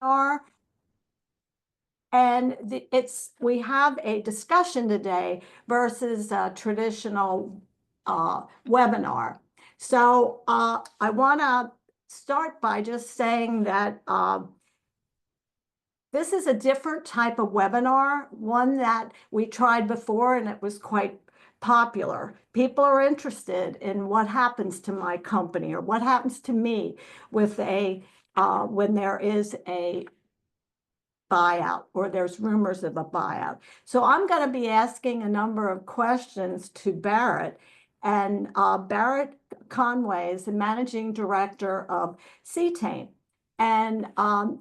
are. And we have a discussion today versus a traditional webinar. So I want to start by just saying that this is a different type of webinar, one that we tried before and it was quite popular. People are interested in what happens to my company or what happens to me with when there is a buyout or there's rumors of a buyout. So I'm going to be asking a number of questions to Barrett. And Barrett Conway is the managing director of Cetane. And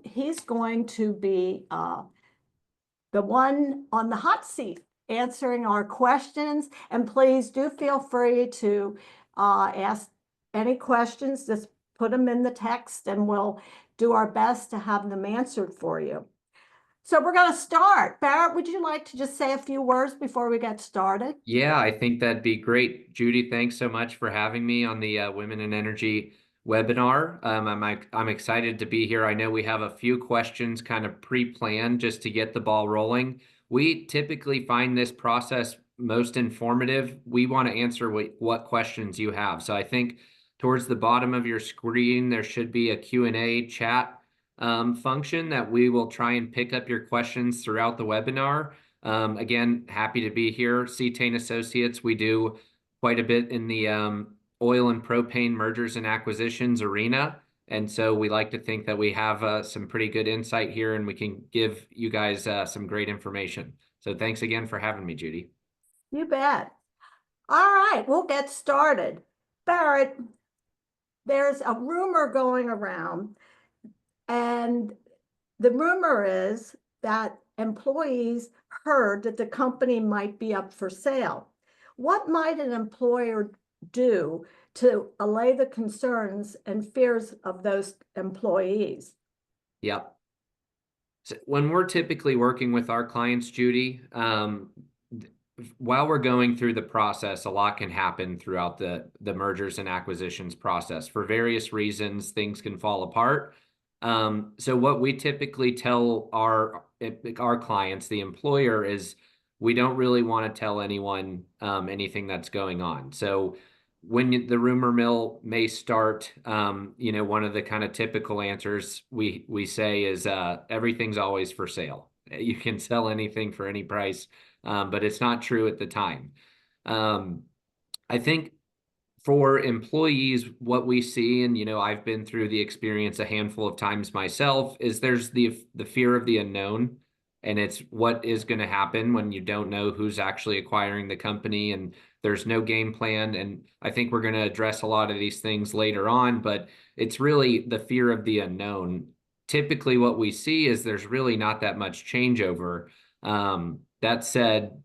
he's going to be the one on the hot seat answering our questions. And please do feel free to ask any questions. Just put them in the text and we'll do our best to have them answered for you. So we're going to start. Barrett, would you like to just say a few words before we get started? Yeah, I think that'd be great. Judy, thanks so much for having me on the Women in Energy webinar. I'm excited to be here. I know we have a few questions kind of pre-planned just to get the ball rolling. We typically find this process most informative. We want to answer what questions you have. So I think towards the bottom of your screen, there should be a Q&A chat function that we will try and pick up your questions throughout the webinar. Again, happy to be here. Cetane Associates, we do quite a bit in the oil and propane mergers and acquisitions arena. And so we like to think that we have some pretty good insight here and we can give you guys some great information. So thanks again for having me, Judy. You bet. All right, we'll get started. Barrett, there's a rumor going around, and the rumor is that employees heard that the company might be up for sale. What might an employer do to allay the concerns and fears of those employees? Yep. So when we're typically working with our clients, Judy, while we're going through the process, a lot can happen throughout the mergers and acquisitions process. For various reasons, things can fall apart. So what we typically tell our clients, the employer, is we don't really want to tell anyone anything that's going on. So when the rumor mill may start, one of the kind of typical answers we say is everything's always for sale. You can sell anything for any price, but it's not true at the time. I think for employees, what we see, and I've been through the experience a handful of times myself, is there's the fear of the unknown, and it's what is going to happen when you don't know who's actually acquiring the company and there's no game plan. And I think we're going to address a lot of these things later on, but it's really the fear of the unknown. Typically, what we see is there's really not that much changeover. That said,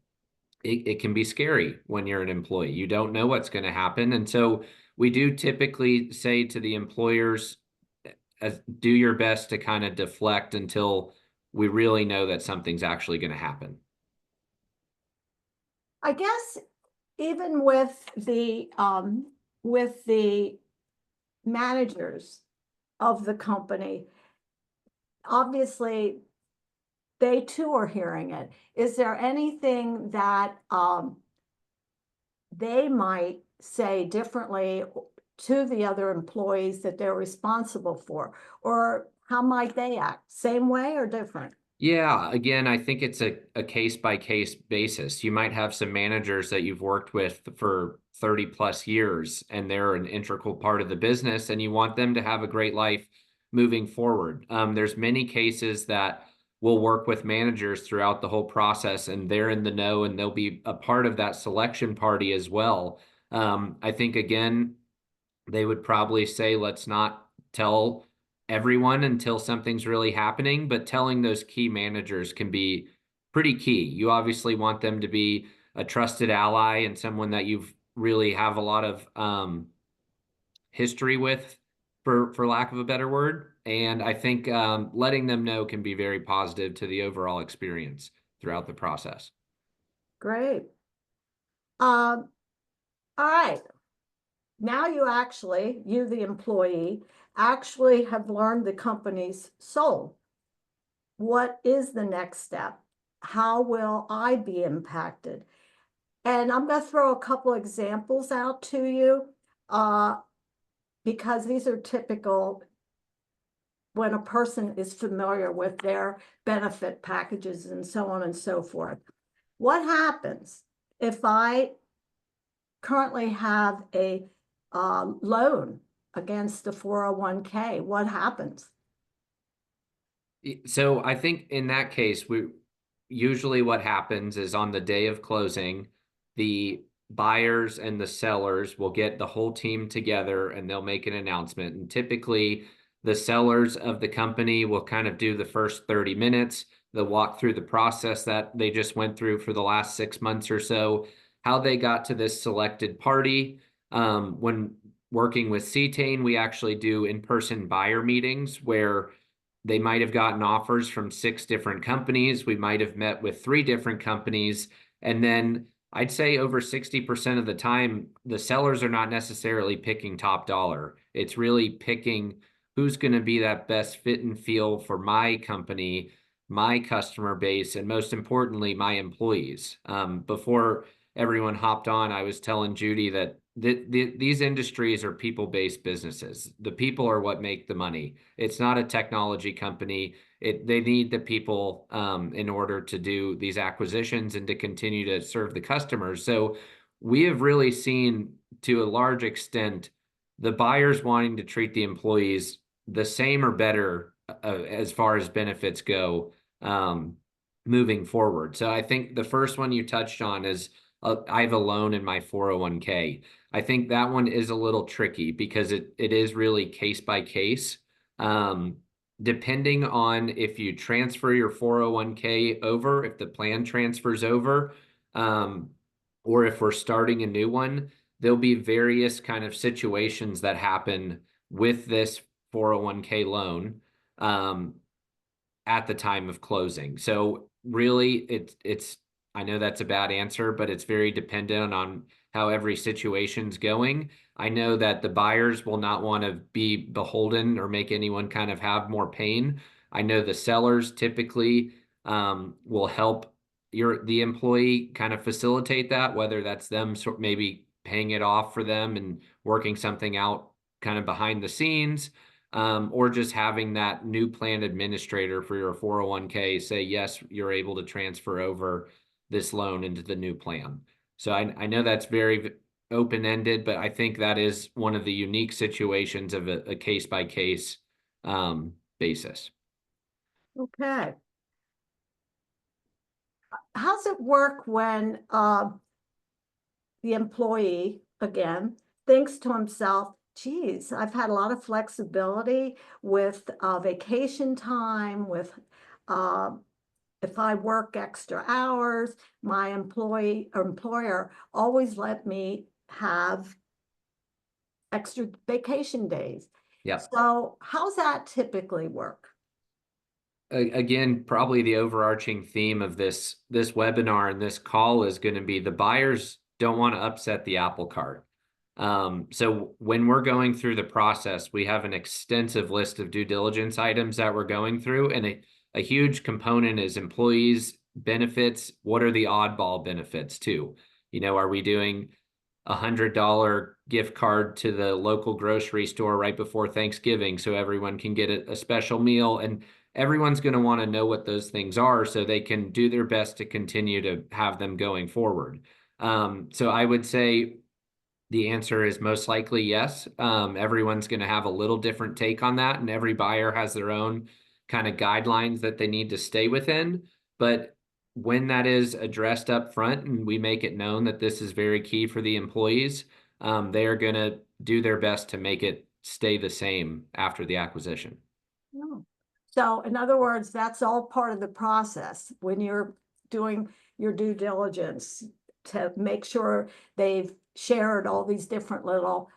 it can be scary when you're an employee. You don't know what's going to happen. And so we do typically say to the employers, do your best to kind of deflect until we really know that something's actually going to happen. I guess even with the managers of the company, obviously they too are hearing it. Is there anything that they might say differently to the other employees that they're responsible for? Or how might they act? Same way or different? Yeah, again, I think it's a case by case basis. You might have some managers that you've worked with for 30 plus years and they're an integral part of the business and you want them to have a great life moving forward. There's many cases that we'll work with managers throughout the whole process and they're in the know and they'll be a part of that selection party as well. I think, again, they would probably say, let's not tell everyone until something's really happening, but telling those key managers can be pretty key. You obviously want them to be a trusted ally and someone that you've really have a lot of history with, for lack of a better word. And I think letting them know can be very positive to the overall experience throughout the process. Great. All right. Now you, the employee, actually have learned the company's soul. what is the next step? How will I be impacted? And I'm going to throw a couple examples out to you because these are typical when a person is familiar with their benefit packages and so on and so forth. What happens if I currently have a loan against a 401k? What happens? So I think in that case, we usually what happens is on the day of closing, the buyers and the sellers will get the whole team together and they'll make an announcement. And typically, the sellers of the company will kind of do the first 30 minutes. They'll walk through the process that they just went through for the last 6 months or so, how they got to this selected party. When working with Cetane, we actually do in-person buyer meetings where they might have gotten offers from 6 different companies. We might have met with 3 different companies. And then I'd say over 60% of the time, the sellers are not necessarily picking top dollar. It's really picking who's going to be that best fit and feel for my company, my customer base, and most importantly, my employees. Before everyone hopped on, I was telling Judy that these industries are people-based businesses. The people are what make the money. It's not a technology company. They need the people in order to do these acquisitions and to continue to serve the customers. So we have really seen, to a large extent, the buyers wanting to treat the employees the same or better as far as benefits go moving forward. So I think the first one you touched on is I have a loan in my 401k. I think that one is a little tricky because it is really case by case. Depending on if you transfer your 401k over, if the plan transfers over, or if we're starting a new one, there'll be various kind of situations that happen with this 401k loan at the time of closing. So really, it's I know that's a bad answer, but it's very dependent on how every situation's going. I know that the buyers will not want to be beholden or make anyone kind of have more pain. I know the sellers typically will help the employee kind of facilitate that, whether that's them maybe paying it off for them and working something out kind of behind the scenes, or just having that new plan administrator for your 401k say, yes, you're able to transfer over this loan into the new plan. So I know that's very open-ended, but I think that is one of the unique situations of a case-by-case basis. Okay. How's it work when the employee, again, thinks to himself, geez, I've had a lot of flexibility with vacation time, with if I work extra hours, my employer always let me have extra vacation days. Yeah. So how's that typically work? Again, probably the overarching theme of this webinar and this call is going to be the buyers don't want to upset the apple cart. So when we're going through the process, we have an extensive list of due diligence items that we're going through, and a huge component is employees benefits. What are the oddball benefits too? Are we doing $100 gift card to the local grocery store right before Thanksgiving so everyone can get a special meal? And everyone's going to want to know what those things are so they can do their best to continue to have them going forward. So I would say the answer is most likely yes. Everyone's going to have a little different take on that, and every buyer has their own kind of guidelines that they need to stay within. But when that is addressed up front and we make it known that this is very key for the employees, they are going to do their best to make it stay the same after the acquisition. No. So in other words, that's all part of the process when you're doing your due diligence to make sure they've shared all these different little,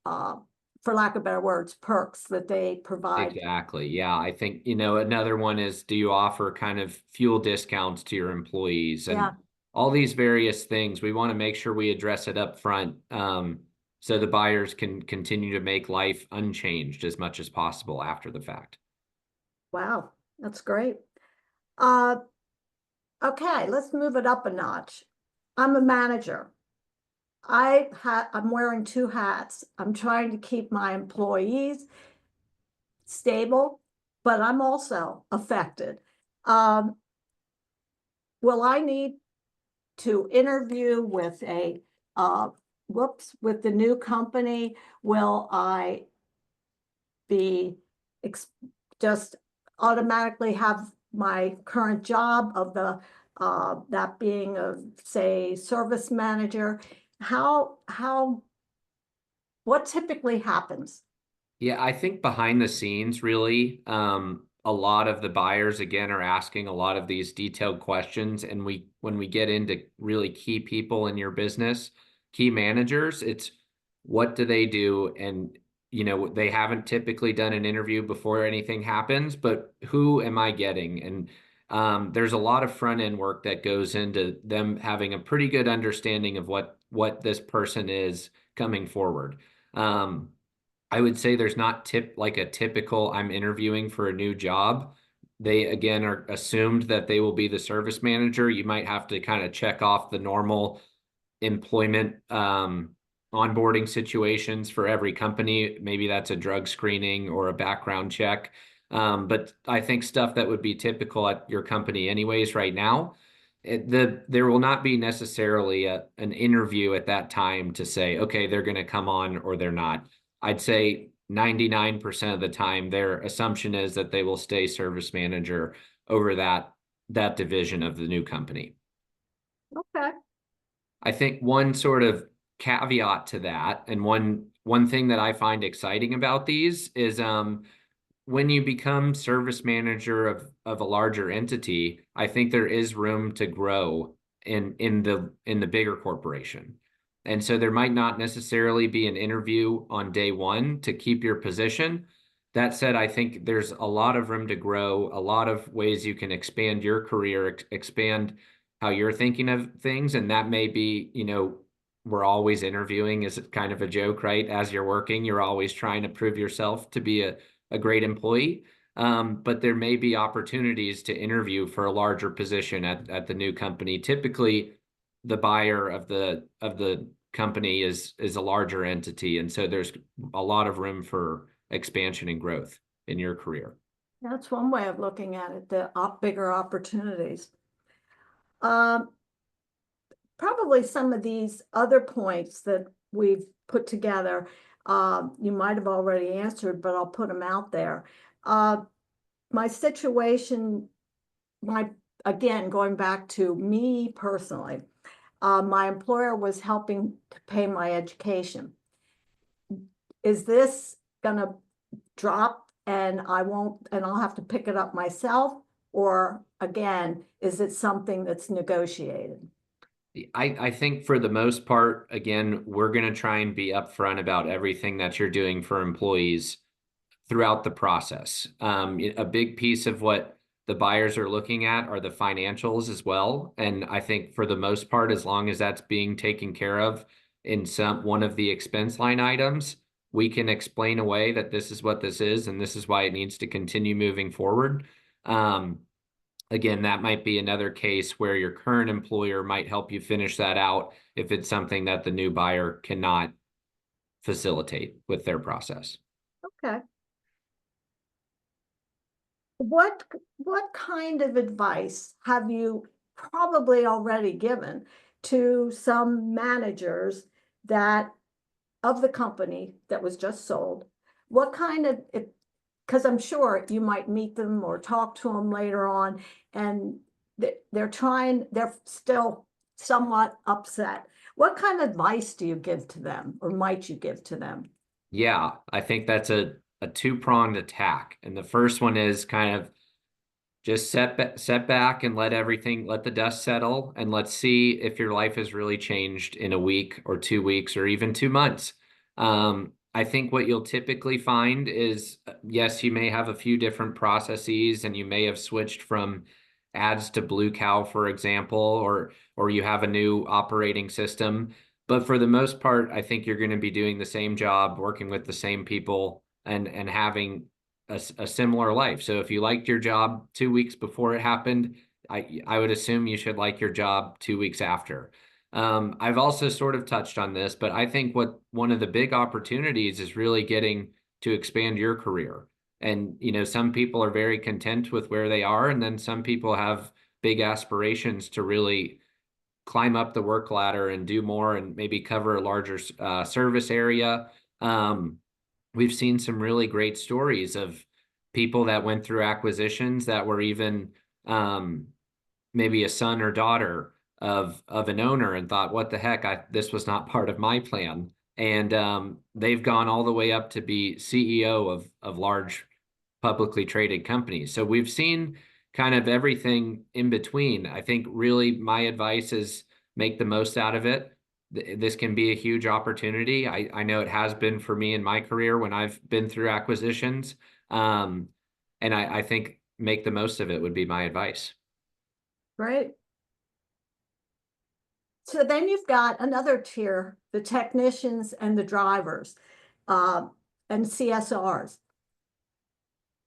for lack of better words, perks that they provide. Exactly. Yeah. I think, another one is, do you offer kind of fuel discounts to your employees and Yeah. all these various things? We want to make sure we address it up front, so the buyers can continue to make life unchanged as much as possible after the fact. Wow, that's great. Uh, okay, let's move it up a notch. I'm a manager. I'm wearing two hats. I'm trying to keep my employees stable, but I'm also affected. Um, will I need to interview with uh, with the new company? Will I be just automatically have my current job of that being a, say, service manager? How what typically happens? Yeah, I think behind the scenes, really, a lot of the buyers again are asking a lot of these detailed questions. And when we get into really key people in your business, key managers, it's what do they do? And, they haven't typically done an interview before anything happens, but who am I getting? And there's a lot of front end work that goes into them having a pretty good understanding of what this person is coming forward. Um, I would say there's not like a typical I'm interviewing for a new job. They again are assumed that they will be the service manager. You might have to kind of check off the normal employment onboarding situations for every company. Maybe that's a drug screening or a background check. But I think stuff that would be typical at your company anyways right now, there will not be necessarily an interview at that time to say, okay, they're going to come on or they're not. I'd say 99% of the time, their assumption is that they will stay service manager over that division of the new company. Okay. I think one sort of caveat to that, and one thing that I find exciting about these is when you become service manager of a larger entity, I think there is room to grow in the bigger corporation. And so there might not necessarily be an interview on day one to keep your position. That said, I think there's a lot of room to grow, a lot of ways you can expand your career, expand how you're thinking of things. And that may be, we're always interviewing is kind of a joke, right? As you're working, you're always trying to prove yourself to be a great employee. But there may be opportunities to interview for a larger position at the new company. Typically, the buyer of the company is a larger entity, and so there's a lot of room for expansion and growth in your career. That's one way of looking at it, the bigger opportunities. Um, Probably some of these other points that we've put together, you might have already answered, but I'll put them out there. Uh, my situation, my again, going back to me personally, my employer was helping to pay my education. Is this gonna drop and I'll have to pick it up myself? Or again, is it something that's negotiated? I think for the most part, again, we're going to try and be upfront about everything that you're doing for employees throughout the process. A big piece of what the buyers are looking at are the financials as well. And I think for the most part, as long as that's being taken care of in one of the expense line items, we can explain away that this is what this is and this is why it needs to continue moving forward. Um, Again, that might be another case where your current employer might help you finish that out if it's something that the new buyer cannot facilitate with their process. Okay. What what kind of advice have you probably already given to some managers that of the company that was just sold? What kind of, because I'm sure you might meet them or talk to them later on, and they're still somewhat upset. What kind of advice do you give to them, or might you give to them? Yeah, I think that's a two-pronged attack. And the first one is kind of just set back and let the dust settle, and let's see if your life has really changed in a week or 2 weeks or even 2 months. I think what you'll typically find is, yes, you may have a few different processes and you may have switched from ads to Blue Cow, for example, or you have a new operating system. But for the most part, I think you're going to be doing the same job, working with the same people, and having a similar life. So if you liked your job 2 weeks before it happened, I would assume you should like your job 2 weeks after. I've also sort of touched on this, but I think what one of the big opportunities is really getting to expand your career. And, some people are very content with where they are, and then some people have big aspirations to really climb up the work ladder and do more and maybe cover a larger service area. We've seen some really great stories of people that went through acquisitions that were even maybe a son or daughter of an owner and thought, what the heck, this was not part of my plan. And they've gone all the way up to be CEO of large publicly traded companies. So we've seen kind of everything in between. I think really my advice is make the most out of it. This can be a huge opportunity. I know it has been for me in my career when I've been through acquisitions. And I think make the most of it would be my advice. Right. So then you've got another tier, the technicians and the drivers, uh, and CSRs.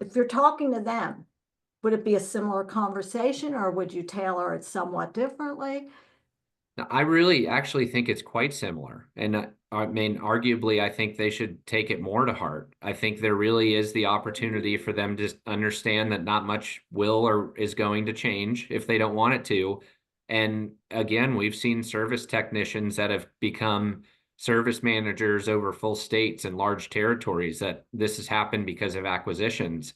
If you're talking to them, would it be a similar conversation or would you tailor it somewhat differently? Now, I really actually think it's quite similar. And I mean, arguably, I think they should take it more to heart. I think there really is the opportunity for them to understand that not much will or is going to change if they don't want it to. And again, we've seen service technicians that have become service managers over full states and large territories that this has happened because of acquisitions,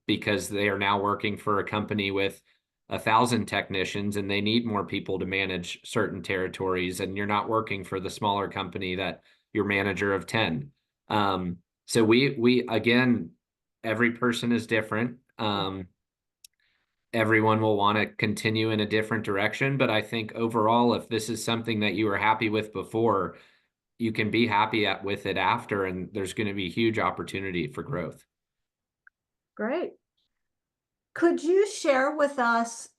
because they are now working for a company with 1,000 technicians and they need more people to manage certain territories, and you're not working for the smaller company that you're manager of 10. So we again, every person is different. Everyone will want to continue in a different direction, but I think overall, if this is something that you were happy with before, you can be happy with it after, and there's going to be huge opportunity for growth. Great. Could you share with us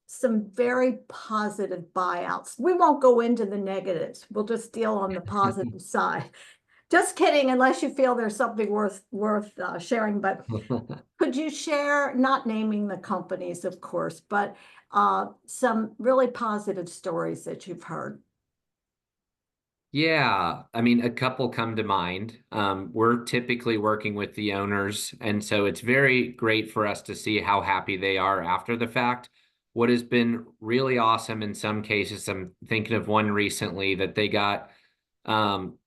some very positive buyouts? We won't go into the negatives. We'll just deal on the positive side. Just kidding, unless you feel there's something worth sharing. But could you share, not naming the companies, of course, but some really positive stories that you've heard? Yeah, I mean, a couple come to mind. We're typically working with the owners, and so it's very great for us to see how happy they are after the fact. What has been really awesome in some cases, I'm thinking of one recently that they got um,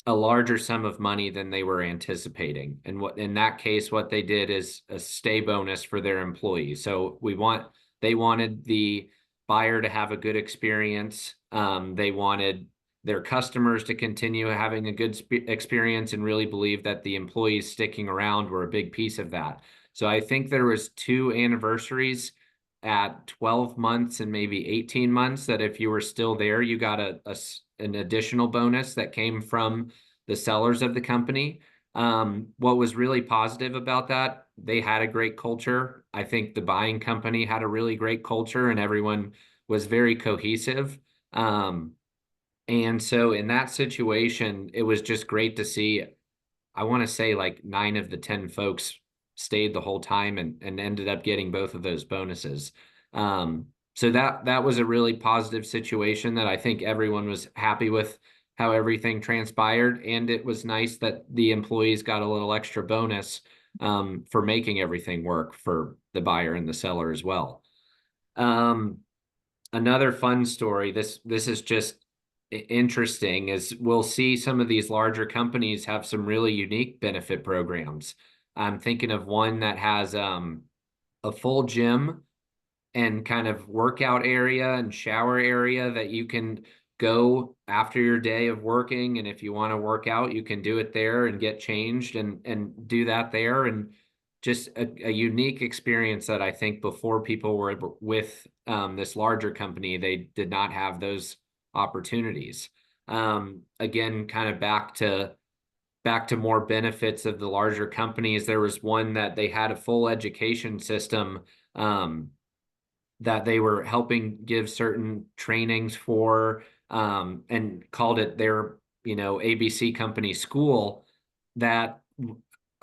a larger sum of money than they were anticipating. And what in that case, what they did is a stay bonus for their employees. So they wanted the buyer to have a good experience. They wanted their customers to continue having a good experience and really believe that the employees sticking around were a big piece of that. So I think there was two anniversaries at 12 months and maybe 18 months that if you were still there, you got an additional bonus that came from the sellers of the company. What was really positive about that, they had a great culture. I think the buying company had a really great culture and everyone was very cohesive. And so in that situation, it was just great to see. I want to say like 9 of the 10 folks stayed the whole time and ended up getting both of those bonuses. So that was a really positive situation that I think everyone was happy with how everything transpired. And it was nice that the employees got a little extra bonus for making everything work for the buyer and the seller as well. Another fun story, this is just interesting, is we'll see some of these larger companies have some really unique benefit programs. I'm thinking of one that has a full gym and kind of workout area and shower area that you can go after your day of working. And if you want to work out, you can do it there and get changed and do that there. And just a unique experience that I think before people were with this larger company, they did not have those opportunities. Again, kind of back to more benefits of the larger companies. There was one that they had a full education system that they were helping give certain trainings for, and called it their, ABC company school that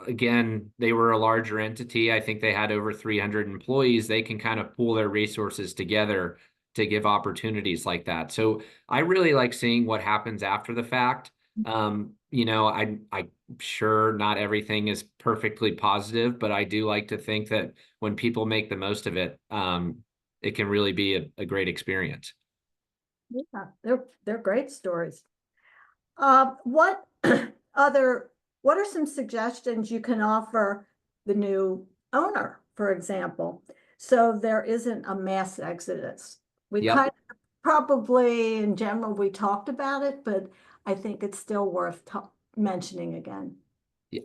again, they were a larger entity. I think they had over 300 employees. They can kind of pool their resources together to give opportunities like that. So I really like seeing what happens after the fact. I'm sure not everything is perfectly positive, but I do like to think that when people make the most of it, it can really be a great experience. Yeah, they're great stories. What other, what are some suggestions you can offer the new owner, for example, so there isn't a mass exodus? We Yep. kind of probably in general, we talked about it, but I think it's still worth mentioning again.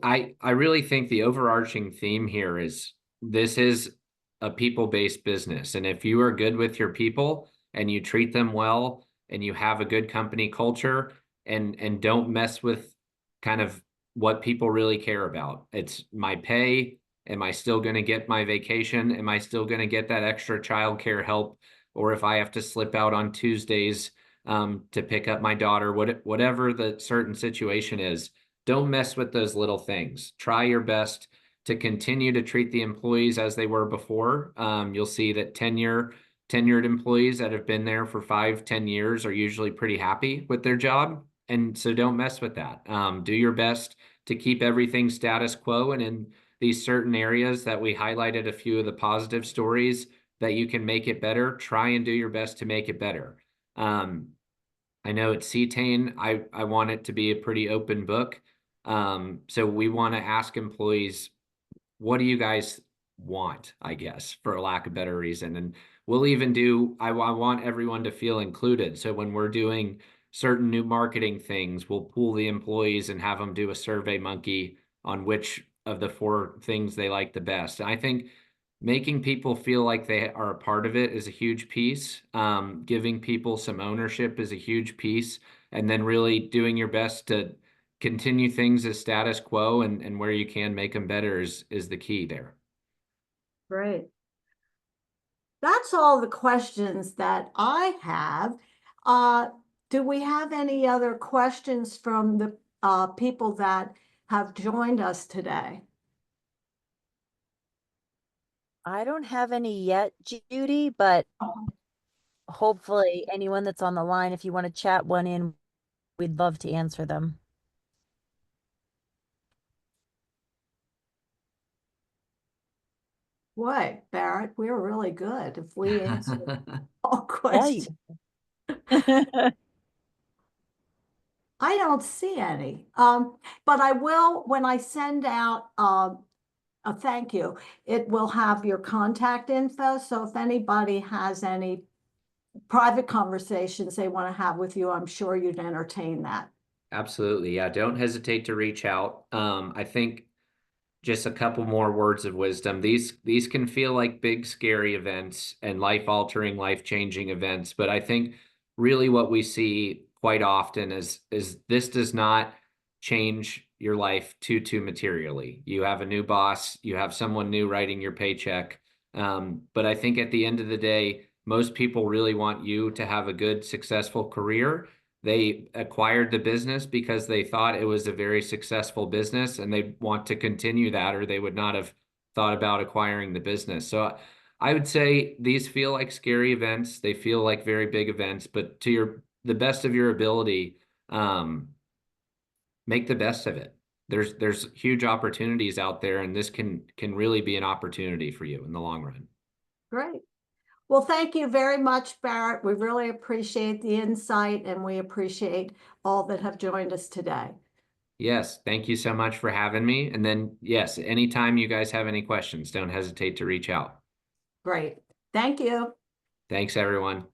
I really think the overarching theme here is this is a people-based business. And if you are good with your people and you treat them well and you have a good company culture and don't mess with kind of what people really care about. It's my pay. Am I still going to get my vacation? Am I still going to get that extra childcare help? Or if I have to slip out on Tuesdays to pick up my daughter, whatever the certain situation is, don't mess with those little things. Try your best to continue to treat the employees as they were before. You'll see that tenured employees that have been there for 5, 10 years are usually pretty happy with their job. And so don't mess with that. Do your best to keep everything status quo. And in these certain areas that we highlighted a few of the positive stories that you can make it better, try and do your best to make it better. I know at Cetane, I want it to be a pretty open book. So we want to ask employees, what do you guys want, I guess, for a lack of better reason? And we'll even I want everyone to feel included. So when we're doing certain new marketing things, we'll pool the employees and have them do a survey monkey on which of the 4 things they like the best. And I think making people feel like they are a part of it is a huge piece. Giving people some ownership is a huge piece. And then really doing your best to continue things as status quo and where you can make them better is the key there. Great. That's all the questions that I have. Uh, do we have any other questions from the people that have joined us today? I don't have any yet, Judy, but hopefully anyone that's on the line, if you want to chat one in, we'd love to answer them. Boy, Barrett, we're really good if we answer all Yeah. questions. I don't see any. But I will, when I send out a thank you, it will have your contact info. So if anybody has any private conversations they want to have with you, I'm sure you'd entertain that. Absolutely. Yeah. Don't hesitate to reach out. I think just a couple more words of wisdom. These can feel like big, scary events and life-altering, life-changing events, but I think really what we see quite often is this does not change your life too materially. You have a new boss, you have someone new writing your paycheck. But I think at the end of the day, most people really want you to have a good, successful career. They acquired the business because they thought it was a very successful business and they want to continue that, or they would not have thought about acquiring the business. So I would say these feel like scary events. They feel like very big events, but to the best of your ability, make the best of it. There's huge opportunities out there, and this can really be an opportunity for you in the long run. Great. Well, thank you very much, Barrett. We really appreciate the insight and we appreciate all that have joined us today. Yes, thank you so much for having me. And then, yes, anytime you guys have any questions, don't hesitate to reach out. Great. Thank you. Thanks, everyone.